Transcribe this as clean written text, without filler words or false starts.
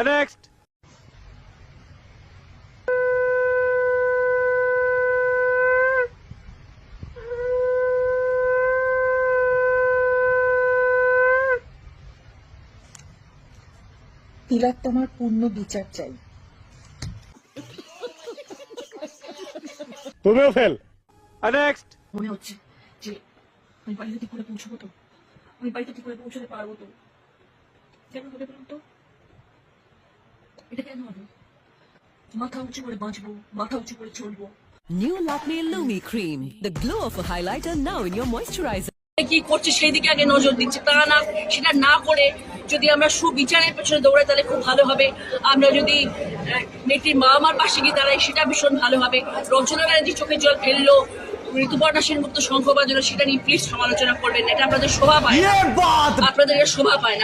Next. তিলোত্তমার পূর্ণ বিচার চাই। তুমিও ফেল। Next. মনে হচ্ছে যে আমি বাড়িতে ঠিক করে পৌঁছবো তো, আমি বাড়িতে ঠিক করে পৌঁছতে পারবো তো। কেন হবে বলুন তো? এটা কেন হবে? মাথা উঁচু করে বাঁচবো, মাথা উঁচু করে চলবো। New Lakme Lumi Cream, the glow of a highlighter now in your moisturizer. কি করছে সেই দিকে আগে নজর দিচ্ছে, তা না সেটা না করে যদি আমরা সুবিচারের পেছনে দৌড়াই তাহলে খুব ভালো হবে। আমরা যদি মেয়েটির মা আমার পাশে গিয়ে দাঁড়াই সেটা ভীষণ ভালো হবে। রঞ্জনা ব্যানার্জি চোখের জল ফেললো, ঋতুপর্ণা সেনগুপ্ত শঙ্খ বাজালো, সেটা নিয়ে প্লিজ সমালোচনা করবেন, এটা আপনাদের শোভা পায় না, আপনাদের শোভা পায় না।